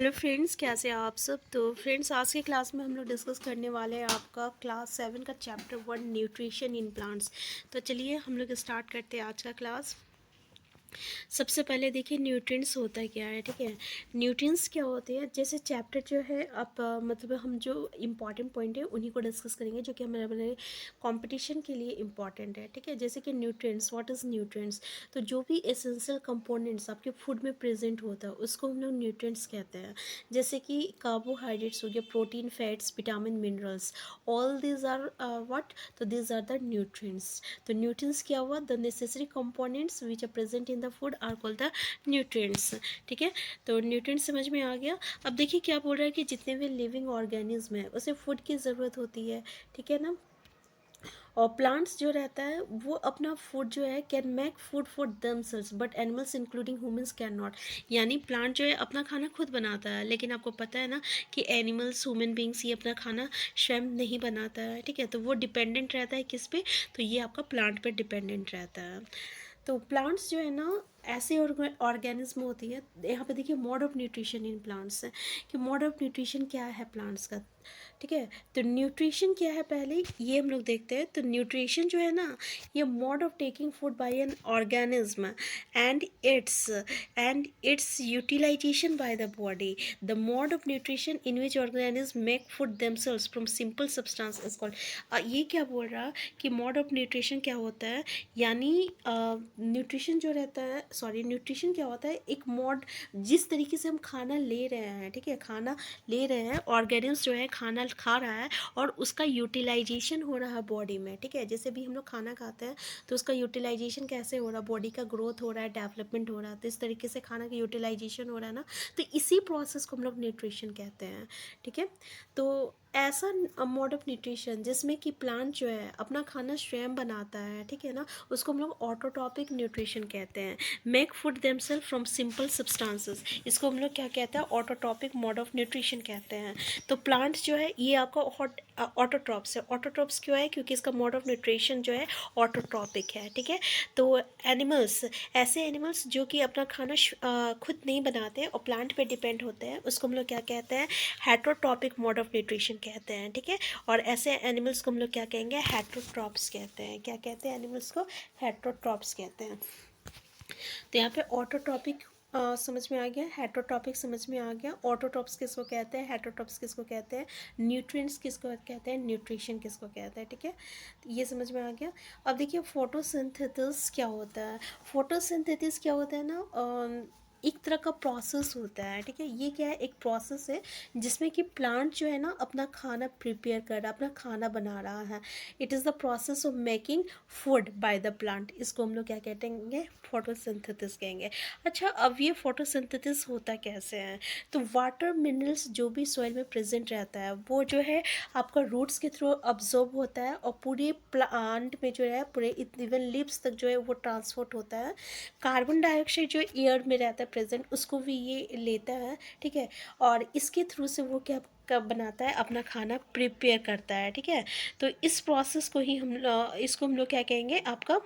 Hello friends, कैसे हैं आप सब। तो फ्रेंड्स, आज के क्लास में हम लोग डिस्कस करने वाले हैं आपका क्लास 7 का चैप्टर 1 न्यूट्रिशन इन प्लांट्स। तो चलिए हम लोग स्टार्ट करते हैं आज का क्लास। सबसे पहले देखिए न्यूट्रिएंट्स होता है क्या है। ठीक है, न्यूट्रिएंट्स क्या होते हैं, जैसे चैप्टर जो है आप मतलब हम जो इम्पॉर्टेंट पॉइंट है उन्हीं को डिस्कस करेंगे जो कि हमारे कंपटीशन के लिए इम्पॉर्टेंट है। ठीक है, जैसे कि न्यूट्रिएंट्स, व्हाट इज़ न्यूट्रिएंट्स। तो जो भी एसेंशियल कंपोनेंट्स आपके फूड में प्रेजेंट होता है उसको हम लोग न्यूट्रिएंट्स कहते हैं। जैसे कि कार्बोहाइड्रेट्स हो गया, protein, fats, vitamin, minerals, all these are what, तो दीज आर द न्यूट्रिएंट्स। तो न्यूट्रिएंट्स क्या हुआ, the necessary components which are present in the food are called the nutrients. ठीक है, तो न्यूट्रिएंट्स समझ में आ गया। अब देखिए क्या बोल रहा है कि जितने भी लिविंग ऑर्गेनिज्म है उसे फूड की ज़रूरत होती है। ठीक है ना, और प्लांट्स जो रहता है वो अपना फूड जो है can make food for themselves but animals including humans can not. यानी प्लांट जो है अपना खाना खुद बनाता है, लेकिन आपको पता है ना कि एनिमल्स, ह्यूमन बींग्स ये अपना खाना स्वयं नहीं बनाता है। ठीक है, तो वो डिपेंडेंट रहता है किस पे, तो ये आपका प्लांट पे डिपेंडेंट रहता है। तो प्लांट्स जो है ना ऐसे ऑर्गेनिज्म होती है। यहाँ पे देखिए mode of nutrition in plants है कि मोड ऑफ न्यूट्रिशन क्या है प्लांट्स का। ठीक है, तो न्यूट्रिशन क्या है पहले ये हम लोग देखते हैं। तो न्यूट्रिशन जो है ना, ये mode of taking food by an organism and its utilisation by the body. The mode of nutrition in which organism make food themselves from simple substance is called. ये क्या बोल रहा कि मोड ऑफ न्यूट्रिशन क्या होता है, यानी nutrition जो रहता है, सॉरी, न्यूट्रिशन क्या होता है, एक मोड जिस तरीके से हम खाना ले रहे हैं। ठीक है, खाना ले रहे हैं, ऑर्गेनिज्म जो है खाना खा रहा है और उसका यूटिलाइजेशन हो रहा है बॉडी में। ठीक है, जैसे भी हम लोग खाना खाते हैं तो उसका यूटिलाइजेशन कैसे हो रहा है, बॉडी का ग्रोथ हो रहा है, डेवलपमेंट हो रहा है, तो इस तरीके से खाना का यूटिलाइजेशन हो रहा है ना, तो इसी प्रोसेस को हम लोग न्यूट्रिशन कहते हैं। ठीक है, तो ऐसा मोड ऑफ न्यूट्रिशन जिसमें कि प्लांट जो है अपना खाना स्वयं बनाता है। ठीक है ना, उसको हम लोग ऑटोट्रॉपिक न्यूट्रिशन कहते हैं। Make food themself from simple substances, इसको हम लोग क्या कहते हैं, ऑटोट्रॉपिक मोड ऑफ न्यूट्रिशन कहते हैं। तो प्लांट्स जो है ये आपका ऑटोट्रॉप्स है। ऑटोट्रॉप्स क्यों है, क्योंकि इसका मोड ऑफ न्यूट्रिशन जो है ऑटोट्रॉपिक है। ठीक है, तो एनिमल्स, ऐसे एनिमल्स जो कि अपना खाना खुद नहीं बनाते और प्लांट पे डिपेंड होते हैं उसको हम लोग क्या कहते हैं, हेटरोट्रॉपिक मोड ऑफ न्यूट्रिशन कहते हैं। ठीक है, और ऐसे एनिमल्स को हम लोग क्या कहेंगे, हेटरोट्रॉप्स कहते हैं। क्या कहते हैं एनिमल्स को, हेटरोट्रॉप्स कहते हैं। तो यहाँ पे ऑटोट्रॉपिक समझ में आ गया, हेटरोट्रॉपिक समझ में आ गया। ऑटोट्रॉप्स किसको कहते हैं, हेटरोट्रॉप्स किसको कहते हैं, न्यूट्रिएंट्स किसको कहते हैं, न्यूट्रिशन किसको कहते हैं। ठीक है, तो ये समझ में आ गया। अब देखिए फोटोसिंथेसिस क्या होता है। फोटोसिंथेसिस क्या होता है ना, एक तरह का प्रोसेस होता है। ठीक है, ये क्या है, एक प्रोसेस है जिसमें कि प्लांट जो है ना अपना खाना प्रिपेयर कर रहा है, अपना खाना बना रहा है। It is the process of making food by the plant, इसको हम लोग क्या कहेंगे, फोटोसिंथेसिस कहेंगे। अच्छा, अब ये फोटोसिंथेसिस होता कैसे है, तो वाटर मिनरल्स जो भी सॉइल में प्रेजेंट रहता है वो जो है आपका रूट्स के थ्रू अब्जॉर्ब होता है और पूरे प्लांट में जो है, पूरे इवन लीव्स तक जो है वो ट्रांसपोर्ट होता है। कार्बन डाइऑक्साइड जो एयर में रहता है प्रेजेंट उसको भी ये लेता है। ठीक है, और इसके थ्रू से वो क्या कब बनाता है, अपना खाना प्रिपेयर करता है। ठीक है, तो इस प्रोसेस को ही इसको हम लोग क्या कहेंगे, आपका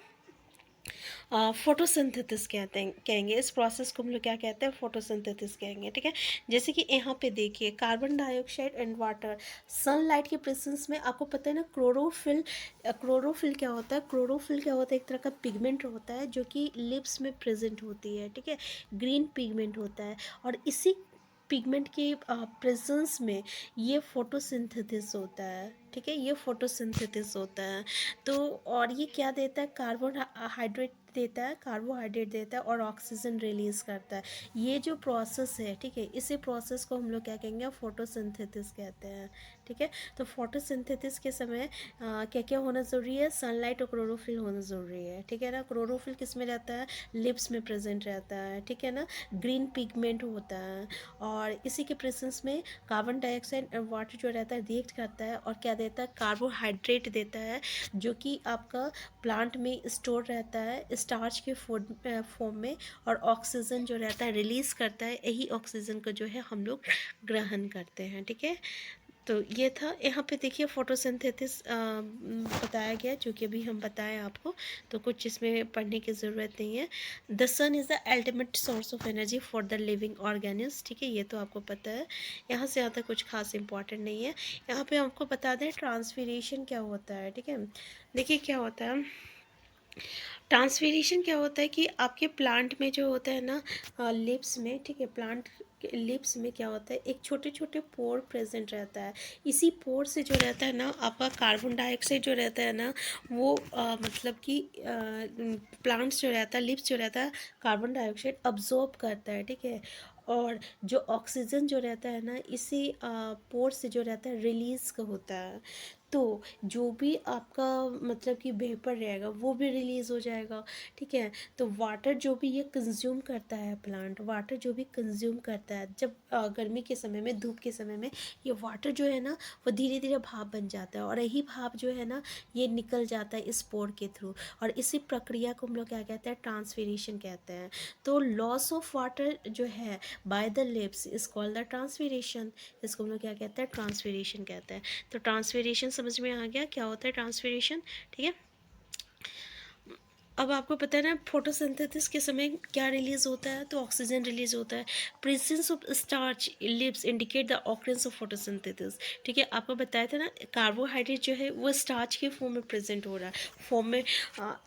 फोटोसिंथेसिस कहते हैं, कहेंगे। इस प्रोसेस को हम लोग क्या कहते हैं, फोटोसिंथेसिस कहेंगे। ठीक है, जैसे कि यहाँ पे देखिए carbon dioxide and water, sunlight के प्रेजेंस में आपको पता है ना, क्लोरोफिल। क्लोरोफिल क्या होता है, क्लोरोफिल क्या होता है, एक तरह का पिगमेंट होता है जो कि लिप्स में प्रेजेंट होती है। ठीक है, ग्रीन पिगमेंट होता है और इसी पिगमेंट के प्रेजेंस में ये फोटोसिंथेसिस होता है। ठीक है, ये फोटोसिंथेसिस होता है। तो और ये क्या देता है, कार्बोहाइड्रेट देता है, कार्बोहाइड्रेट देता है और ऑक्सीजन रिलीज करता है। ये जो प्रोसेस है, ठीक है, इसी प्रोसेस को हम लोग क्या कहेंगे, फोटोसिंथेसिस कहते हैं। ठीक है, तो फोटोसिंथेसिस के समय क्या क्या होना ज़रूरी है, सनलाइट और क्लोरोफिल होना ज़रूरी है। ठीक है ना, क्लोरोफिल किस में रहता है, लिप्स में प्रेजेंट रहता है। ठीक है ना, ग्रीन पिगमेंट होता है और इसी के प्रेजेंस में कार्बन डाइऑक्साइड और वाटर जो रहता है रिएक्ट करता है और क्या देता है, कार्बोहाइड्रेट देता है जो कि आपका प्लांट में स्टोर रहता है स्टार्च के फूड फॉर्म में, और ऑक्सीजन जो रहता है रिलीज़ करता है। यही ऑक्सीजन को जो है हम लोग ग्रहण करते हैं। ठीक है, तो ये था। यहाँ पे देखिए फोटोसिंथेसिस बताया गया, जो कि अभी हम बताएं आपको, तो कुछ इसमें पढ़ने की ज़रूरत नहीं है। The sun is the ultimate source of energy for the living organism, ठीक है, ये तो आपको पता है। यहाँ से ज़्यादा कुछ खास इंपॉर्टेंट नहीं है। यहाँ पे आपको बता दें ट्रांसफिरेशन क्या होता है, ठीक है। देखिए क्या होता है ट्रांसफिरेशन, क्या होता है कि आपके प्लांट में जो होता है ना लिप्स में, ठीक है, प्लांट के लिप्स में क्या होता है, एक छोटे छोटे पोर प्रेजेंट रहता है। इसी पोर से जो रहता है ना आपका कार्बन डाइऑक्साइड जो रहता है ना वो मतलब कि प्लांट्स जो रहता है, लिप्स जो रहता है, कार्बन डाइऑक्साइड अब्जॉर्ब करता है, ठीक है। और जो ऑक्सीजन जो रहता है ना इसी पोर से जो रहता है रिलीज का होता है। तो जो भी आपका मतलब कि वेपर रहेगा वो भी रिलीज़ हो जाएगा, ठीक है। तो वाटर जो भी ये कंज्यूम करता है प्लांट, वाटर जो भी कंज्यूम करता है, जब गर्मी के समय में, धूप के समय में, ये वाटर जो है ना वो धीरे धीरे भाप बन जाता है, और यही भाप जो है ना ये निकल जाता है इस पोर के थ्रू, और इसी प्रक्रिया को हम लोग क्या कहते हैं, ट्रांसफिरेशन कहते हैं। तो लॉस ऑफ वाटर जो है by the lips is called the transpiration. इसको हम लोग क्या कहते हैं, ट्रांसफिरेशन कहते हैं। तो ट्रांसफिरेशन समझ में आ गया क्या होता है ट्रांसफिरेशन, ठीक है। अब आपको पता है ना फोटोसिंथेसिस के समय क्या रिलीज होता है, तो ऑक्सीजन रिलीज होता है। Presence of starch lips indicate the occurrence of photosynthesis, ठीक है। आपको बताया था ना कार्बोहाइड्रेट जो है वो स्टार्च के फॉर्म में प्रेजेंट हो रहा है, फॉर्म में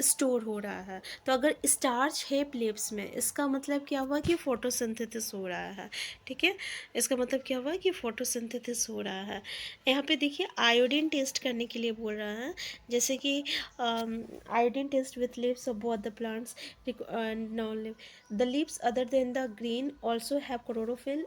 स्टोर हो रहा है। तो अगर स्टार्च है लिप्स में, इसका मतलब क्या हुआ कि फोटोसिंथेसिस हो रहा है, ठीक है। इसका मतलब क्या हुआ कि फोटोसिंथेसिस हो रहा है। यहाँ पे देखिए आयोडीन टेस्ट करने के लिए बोल रहा है, जैसे कि iodine test with leaves of both the plants. No, the leaves other than the green also have chlorophyll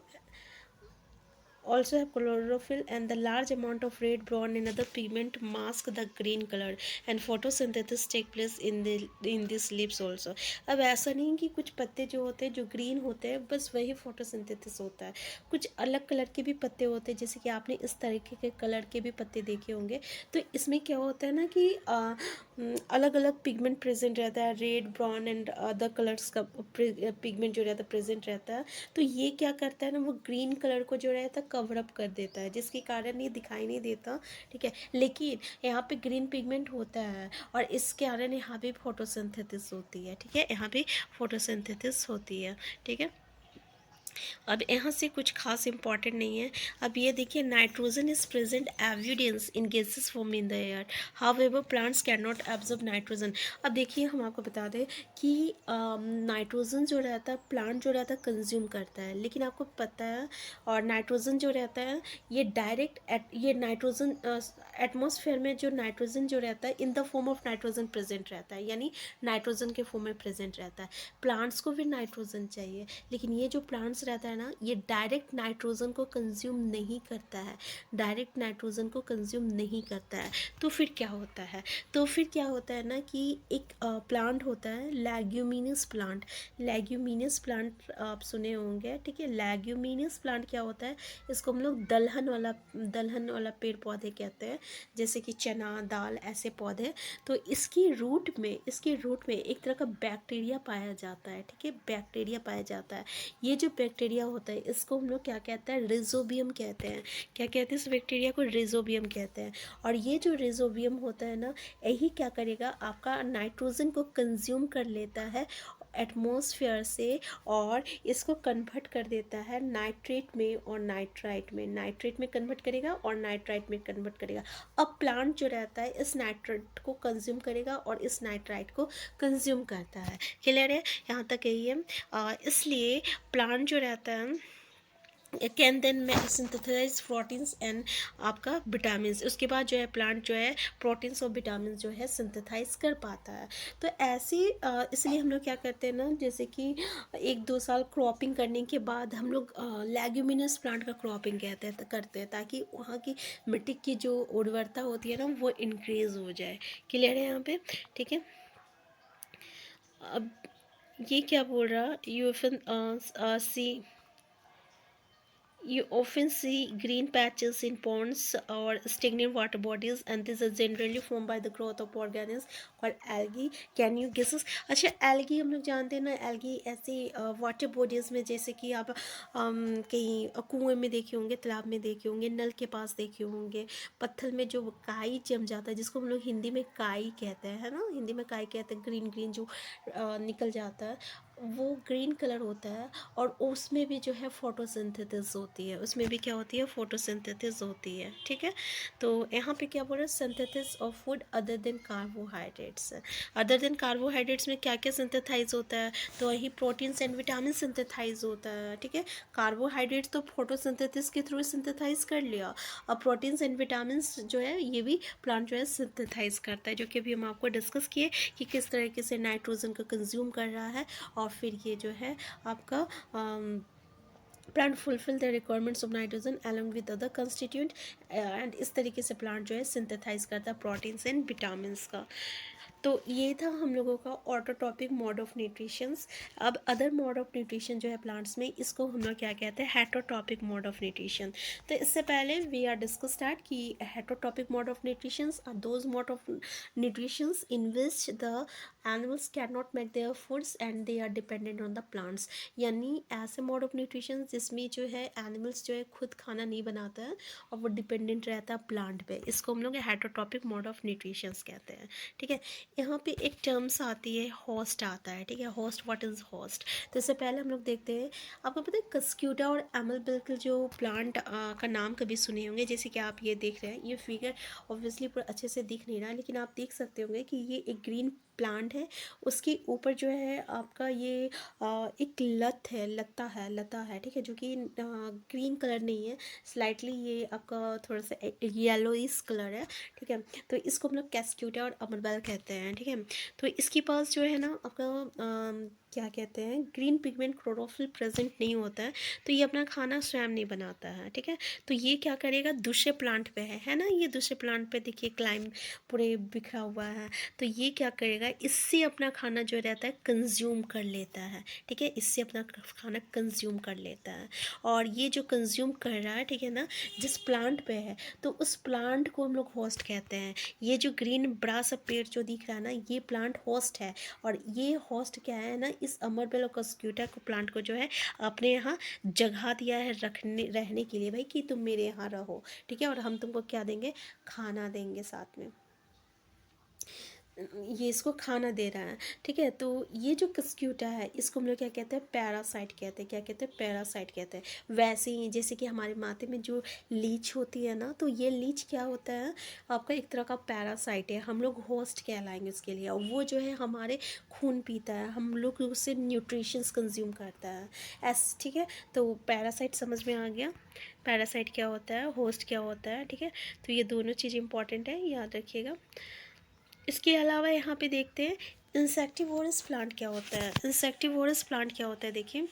and the large amount of red, brown and other pigment mask the green color and photosynthesis take place in these leaves also. अब ऐसा नहीं कि कुछ पत्ते जो होते हैं जो ग्रीन होते हैं बस वही फोटोसिंथेसिस होता है, कुछ अलग कलर के भी पत्ते होते हैं, जैसे कि आपने इस तरीके के कलर के भी पत्ते देखे होंगे। तो इसमें क्या होता है ना कि अलग अलग पिगमेंट प्रेजेंट रहता है, red, brown and other colours का पिगमेंट जो रहता है प्रेजेंट रहता है। तो ये क्या करता है ना वो ग्रीन कलर को जो रहता है कवर अप कर देता है, जिसके कारण ये दिखाई नहीं देता, ठीक है। लेकिन यहाँ पे ग्रीन पिगमेंट होता है और इस कारण यहाँ पे फोटोसिंथेसिस होती है, ठीक है, यहाँ पे फोटोसिंथेसिस होती है, ठीक है। अब यहाँ से कुछ खास इंपॉर्टेंट नहीं है। अब ये देखिए nitrogen is present evidence in gases form in the air, however plants can not absorb nitrogen. अब देखिए हम आपको बता दें कि नाइट्रोजन जो रहता है प्लांट जो रहता है कंज्यूम करता है, लेकिन आपको पता है और नाइट्रोजन जो रहता है ये डायरेक्ट ये नाइट्रोजन एटमॉस्फेयर में जो नाइट्रोजन जो रहता है in the form of nitrogen present रहता है, यानी नाइट्रोजन के फॉर्म में प्रेजेंट रहता है। प्लांट्स को भी नाइट्रोजन चाहिए, लेकिन ये जो प्लांट्स रहता है ना ये डायरेक्ट नाइट्रोजन को कंज्यूम नहीं करता है, डायरेक्ट नाइट्रोजन को कंज्यूम नहीं करता है। तो फिर क्या होता है, तो फिर क्या होता है ना कि एक प्लांट होता है लेग्यूमिनस प्लांट। लेग्यूमिनस प्लांट आप सुने होंगे, ठीक है। लेग्यूमिनस प्लांट क्या होता है, इसको हम लोग दलहन वाला पेड़ पौधे कहते हैं, जैसे कि चना दाल ऐसे पौधे। तो इसकी रूट में एक तरह का बैक्टीरिया पाया जाता है, ठीक है, बैक्टीरिया पाया जाता है। ये जो बैक्टीरिया होता है इसको हम लोग क्या कहते हैं, रिजोबियम कहते हैं। क्या कहते हैं इस बैक्टीरिया को, रिजोबियम कहते हैं। और ये जो रिजोबियम होता है ना यही क्या करेगा, आपका नाइट्रोजन को कंज्यूम कर लेता है एटमॉस्फेयर से, और इसको कन्वर्ट कर देता है नाइट्रेट में और नाइट्राइट में, नाइट्रेट में कन्वर्ट करेगा और नाइट्राइट में कन्वर्ट करेगा। अब प्लांट जो रहता है इस नाइट्रेट को कंज्यूम करेगा और इस नाइट्राइट को कंज्यूम करता है। क्लियर है, यहाँ तक यही है। इसलिए प्लांट जो रहता है can then synthesise proteins and आपका विटामिन्स, उसके बाद जो है प्लांट जो है प्रोटीन्स और विटामिन जो है सिंथेसाइज कर पाता है। तो ऐसे इसलिए हम लोग क्या करते हैं ना, जैसे कि 1-2 साल क्रॉपिंग करने के बाद हम लोग लेग्यूमिनस प्लांट का क्रॉपिंग करते हैं, ताकि वहाँ की मिट्टी की जो उर्वरता होती है ना वो इंक्रीज हो जाए। क्लियर है यहाँ पे, ठीक है। अब ये क्या बोल रहा, U F C You often see green patches in ponds or stagnant water bodies, and these are generally formed by the growth of organisms called algae. Can you guess? अच्छा, algae हम लोग जानते हैं ना, algae ऐसे water bodies में, जैसे कि आप कहीं कुएं में देखे होंगे, तालाब में देखे होंगे, नल के पास देखे होंगे, पत्थर में जो काई जम जाता है, जिसको हम लोग हिंदी में काई कहते हैं, है ना, हिंदी में काई कहते हैं, ग्रीन ग्रीन जो निकल जाता है, वो ग्रीन कलर होता है। और उसमें भी जो है फोटोसिंथेसिस होती है, उसमें भी क्या होती है, फोटोसिंथेसिस होती है, ठीक है। तो यहाँ पे क्या बोल रहे हैं, synthesis of food other than carbohydrates. Other than carbohydrates में क्या क्या सिंथेसाइज होता है, तो वही प्रोटीन्स एंड विटामिन सिंथेसाइज होता है, ठीक है। कार्बोहाइड्रेट्स तो फोटोसिंथेसिस के थ्रू सिंथेसाइज कर लिया, अब प्रोटीन्स एंड विटामिन जो है ये भी प्लांट जो है सिंथेसाइज करता है, जो कि अभी हम आपको डिस्कस किए कि किस तरीके से नाइट्रोजन को कंज्यूम कर रहा है, और फिर ये जो है आपका plant fulfil the requirements of nitrogen along with other constituent, and इस तरीके से प्लांट जो है सिंथेसाइज करता है प्रोटीन्स एंड विटामिन का। तो ये था हम लोगों का ऑटोटॉपिक मोड ऑफ न्यूट्रिशंस। अब अदर मोड ऑफ न्यूट्रिशन जो है प्लांट्स में, इसको हम लोग क्या कहते हैं, हेटरोटॉपिक मोड ऑफ न्यूट्रिशन। तो इससे पहले वी आर डिस्कस स्टार्ट कि heterotrophic mode of nutritions are those mode of nutritions in which the animals can not make their foods and they are dependent on the plants. यानी ऐसे mode of nutrition जिसमें जो है animals जो है खुद खाना नहीं बनाता है और वो डिपेंडेंट रहता है प्लांट पे, इसको हम लोग हेटरोटॉपिक मोड ऑफ न्यूट्रिशंस कहते हैं, ठीक है। यहाँ पे एक टर्म्स आती है, होस्ट आता है, ठीक है। Host, what is host? तो इससे पहले हम लोग देखते हैं, आपको पता है कस्क्यूटा और एमल बिल्कुल जो प्लांट का नाम कभी सुने होंगे, जैसे कि आप ये देख रहे हैं, ये फिगर ऑब्वियसली पूरा अच्छे से दिख नहीं रहा है, लेकिन आप देख सकते होंगे कि ये एक ग्रीन प्लांट है, उसके ऊपर जो है आपका ये एक लता है, ठीक है, जो कि ग्रीन कलर नहीं है, स्लाइटली ये आपका थोड़ा सा येलोइश कलर है, ठीक है। तो इसको हम लोग कैस्क्यूटा और अमरबेल कहते हैं, ठीक है। तो इसके पास जो है ना आपका क्या कहते हैं, ग्रीन पिगमेंट क्लोरोफिल प्रेजेंट नहीं होता है, तो ये अपना खाना स्वयं नहीं बनाता है, ठीक है। तो ये क्या करेगा, दूसरे प्लांट पे है ना, ये दूसरे प्लांट पे देखिए क्लाइम पूरे बिखरा हुआ है, तो ये क्या करेगा, इससे अपना खाना जो रहता है कंज्यूम कर लेता है, ठीक है, इससे अपना खाना कंज्यूम कर लेता है। और ये जो कंज्यूम कर रहा है, ठीक है ना, जिस प्लांट पे है, तो उस प्लांट को हम लोग होस्ट कहते हैं। ये जो ग्रीन बड़ा सा पेड़ जो दिख रहा है ना, ये प्लांट होस्ट है, और ये होस्ट क्या है ना, इस अमरबेल और कस्क्यूटा को प्लांट को जो है अपने यहाँ जगह दिया है रहने के लिए, भाई कि तुम मेरे यहाँ रहो, ठीक है, और हम तुमको क्या देंगे, खाना देंगे साथ में, ये इसको खाना दे रहा है, ठीक है। तो ये जो कस्क्यूटा है, इसको हम लोग क्या कहते हैं, पैरासाइट कहते हैं, क्या कहते हैं, पैरासाइट कहते हैं। वैसे ही जैसे कि हमारे माथे में जो लीच होती है ना, तो ये लीच क्या होता है, आपका एक तरह का पैरासाइट है, हम लोग होस्ट कहलाएंगे उसके लिए, और वो जो है हमारे खून पीता है, हम लोग उससे न्यूट्रिशंस कंज्यूम करता है, ऐस ठीक है। तो पैरासाइट समझ में आ गया, पैरासाइट क्या होता है, होस्ट क्या होता है, ठीक है। तो ये दोनों चीज़ इंपॉर्टेंट है, याद रखिएगा। इसके अलावा यहाँ पे देखते हैं इंसेक्टिवोरस प्लांट क्या होता है। इंसेक्टिवोरस प्लांट क्या होता है, देखिए,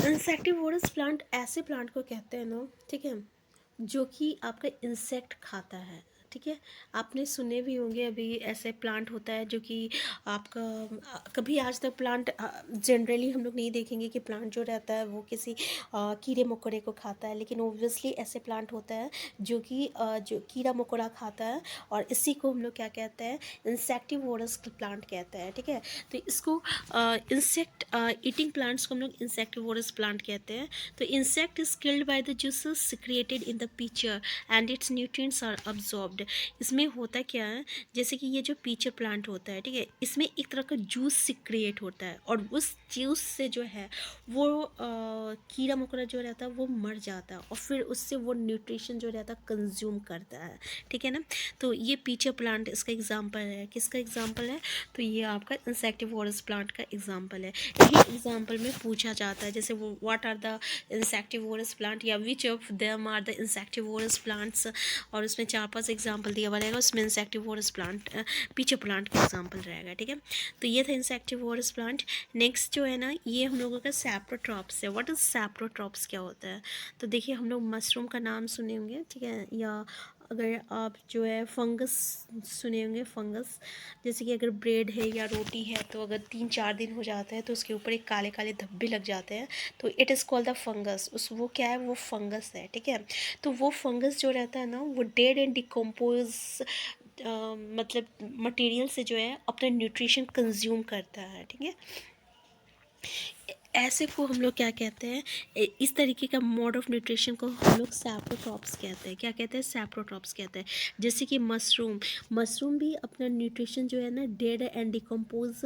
इंसेक्टिवोरस प्लांट ऐसे प्लांट को कहते हैं ना, ठीक है, जो कि आपका इंसेक्ट खाता है, ठीक है। आपने सुने भी होंगे, अभी ऐसे प्लांट होता है जो कि आपका कभी आज तक प्लांट जनरली हम लोग नहीं देखेंगे कि प्लांट जो रहता है वो किसी कीड़े मकोड़े को खाता है, लेकिन ओब्वियसली ऐसे प्लांट होता है जो कि जो कीड़ा मकोड़ा खाता है, और इसी को हम लोग क्या कहते हैं, इंसेक्टिवोरस प्लांट कहते हैं, ठीक है। तो इसको इंसेक्ट ईटिंग प्लांट्स को हम लोग इंसेक्टिवोरस प्लांट कहते हैं। तो insect is killed by the juices secreted in the pitcher and its nutrients are absorbed. इसमें होता क्या है, जैसे कि ये जो पीचर प्लांट होता है, ठीक है, इसमें एक तरह का जूस सिक्रिएट होता है, और उस जूस से जो है वो कीड़ा मकोड़ा जो रहता है वो मर जाता है, और फिर उससे वो न्यूट्रिशन जो रहता है कंज्यूम करता है, ठीक है ना। तो ये पीचर प्लांट इसका एग्जाम्पल है, किसका एग्जाम्पल है, तो ये आपका इंसेक्टिवोरस प्लांट का एग्जाम्पल है। ये एग्जाम्पल में पूछा जाता है, जैसे वो what are the insectivorous plant, या which of them are the insectivorous plants, और उसमें 4-5 एग्जाम्पल दिया हुआ रहेगा, उसमें इंसेक्टिवोरस प्लांट पीचर प्लांट का एग्जाम्पल रहेगा, ठीक है। तो ये था इंसेक्टिवोरस प्लांट। नेक्स्ट जो है ना, ये हम लोगों का सैप्रोट्रॉप्स है। व्हाट इज सैप्रोट्रॉप्स, क्या होता है, तो देखिए हम लोग मशरूम का नाम सुने होंगे, ठीक है, या अगर आप जो है फंगस सुने होंगे, फंगस, जैसे कि अगर ब्रेड है या रोटी है तो अगर 3-4 दिन हो जाता है तो उसके ऊपर एक काले काले धब्बे लग जाते हैं, तो it is called the fungus. उस वो क्या है, वो फंगस है, ठीक है। तो वो फंगस जो रहता है ना, वो डेड एंड डिकम्पोज मतलब मटेरियल से जो है अपना न्यूट्रिशन कंज्यूम करता है, ठीक है। ऐसे को हम लोग क्या कहते हैं, इस तरीके का मोड ऑफ न्यूट्रिशन को हम लोग सैप्रोट्रॉप्स कहते हैं। क्या कहते हैं, सैप्रोट्रॉप्स कहते हैं। जैसे कि मशरूम, मशरूम भी अपना न्यूट्रिशन जो है ना डेड एंड डिकम्पोज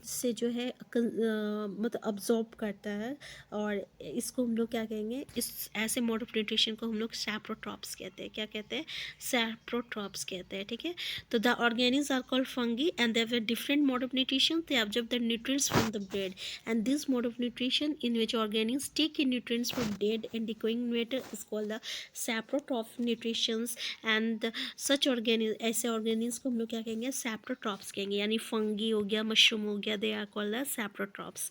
से जो है मतलब अब्जॉर्ब करता है, और इसको हम लोग क्या कहेंगे, इस ऐसे मोड ऑफ न्यूट्रिशन को हम लोग सैप्रोट्रॉप्स कहते हैं। क्या कहते हैं, सैप्रोट्रॉप्स कहते हैं, ठीक है। तो the organism are called fungi and they have a different mode of nutrition, they observe the nutrients from the bread, and this mode of nutrition in which organisms take in nutrients from dead and decaying matter is called the saprotroph nutritions, and such organisms, ऐसे organisms को हम लोग क्या कहेंगे, saprotrophs कहेंगे। यानी fungi हो गया, मशरूम हो गया, they are called the saprotrophs।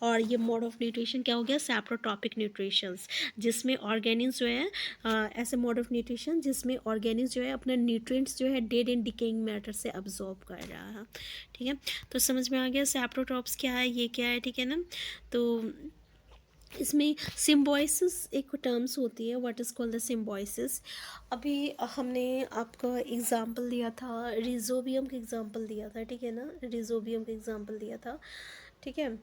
और ये मोड ऑफ न्यूट्रिशन क्या हो गया, saprotropic nutritions, जिसमें organisms जो है ऐसे मोड ऑफ न्यूट्रिशन जिसमें organisms जो है अपना न्यूट्रिएंट्स जो है डेड एंड डिकेइंग मैटर से अब्जॉर्ब कर रहा है, ठीक है। तो समझ में आ गया सैप्रोट्रॉप्स क्या है, ये क्या है, ठीक है ना। तो इसमें सिम्बोइसिस एक टर्म्स होती है, what is called the symbiosis. अभी हमने आपका एग्ज़ाम्पल दिया था, रिजोबियम का एग्ज़ाम्पल दिया था, ठीक है ना, रिजोबियम का एग्ज़ाम्पल दिया था, ठीक है।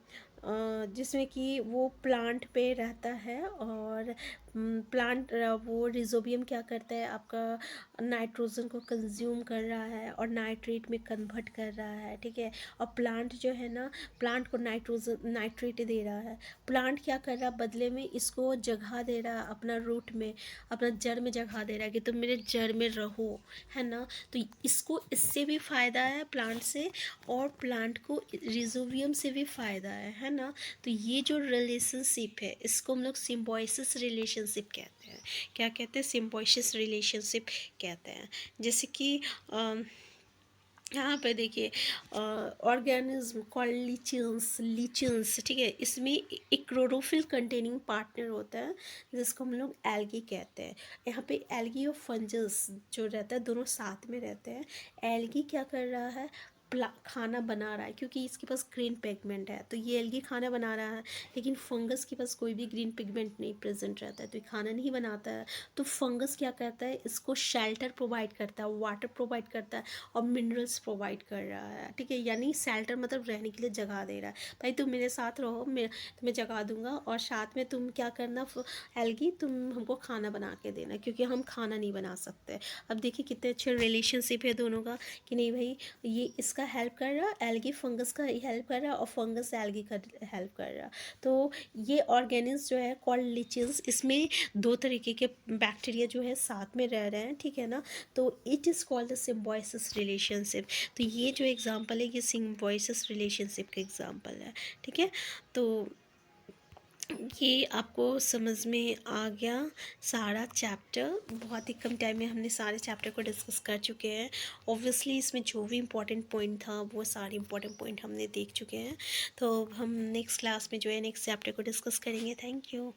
जिसमें कि वो प्लांट पे रहता है, और प्लांट वो रिजोबियम क्या करता है, आपका नाइट्रोजन को कंज्यूम कर रहा है और नाइट्रेट में कन्वर्ट कर रहा है, ठीक है। और प्लांट जो है ना, प्लांट को नाइट्रोजन नाइट्रेट दे रहा है। प्लांट क्या कर रहा है, बदले में इसको जगह दे रहा है अपना रूट में, अपना जड़ में जगह दे रहा है कि तुम मेरे जड़ में रहो, है ना। तो इसको इससे भी फ़ायदा है प्लांट से, और प्लांट को रिजोबियम से भी फ़ायदा है ना। तो ये जो रिलेशनशिप है इसको हम लोग सिम्बोइसिस रिलेशनशिप कहते हैं। क्या कहते हैं, सिम्बोइसिस रिलेशनशिप कहते हैं। जैसे कि यहाँ पे देखिए ऑर्गेनिज्म कॉल्ड लीचन्स, ठीक है। इसमें एक क्लोरोफिल कंटेनिंग पार्टनर होता है जिसको हम लोग एल्गी कहते हैं। यहाँ पे एल्गी और फंजस जो रहता है दोनों साथ में रहते हैं। एल्गी क्या कर रहा है, खाना बना रहा है, क्योंकि इसके पास ग्रीन पिगमेंट है, तो ये एल्गी खाना बना रहा है। लेकिन फंगस के पास कोई भी ग्रीन पिगमेंट नहीं प्रेजेंट रहता है, तो ये खाना नहीं बनाता है। तो फंगस क्या करता है, इसको शेल्टर प्रोवाइड करता है, वाटर प्रोवाइड करता है, और मिनरल्स प्रोवाइड कर रहा है, ठीक है। यानी शेल्टर मतलब रहने के लिए जगह दे रहा है, भाई तुम मेरे साथ रहो, मैं तुम्हें जगह दूंगा, और साथ में तुम क्या करना, एल्गी तुम हमको खाना बना के देना, क्योंकि हम खाना नहीं बना सकते। अब देखिए कितने अच्छे रिलेशनशिप है दोनों का, कि नहीं भाई ये इसका हेल्प कर रहा, एल्गी फंगस का हेल्प कर रहा, और फंगस एल्गी का हेल्प कर रहा। तो ये ऑर्गेनिज्म जो है कॉल्ड लिचन्स, इसमें दो तरीके के बैक्टीरिया जो है साथ में रह रहे हैं, ठीक है ना। तो it is called the symbiosis relationship. तो ये जो एग्जांपल है ये सिम्बोइसिस रिलेशनशिप का एग्जांपल है, ठीक है। तो ये आपको समझ में आ गया सारा चैप्टर। बहुत ही कम टाइम में हमने सारे चैप्टर को डिस्कस कर चुके हैं। ऑब्वियसली इसमें जो भी इम्पोर्टेंट पॉइंट था वो सारे इम्पोर्टेंट पॉइंट हमने देख चुके हैं। तो हम नेक्स्ट क्लास में जो है नेक्स्ट चैप्टर को डिस्कस करेंगे। Thank you.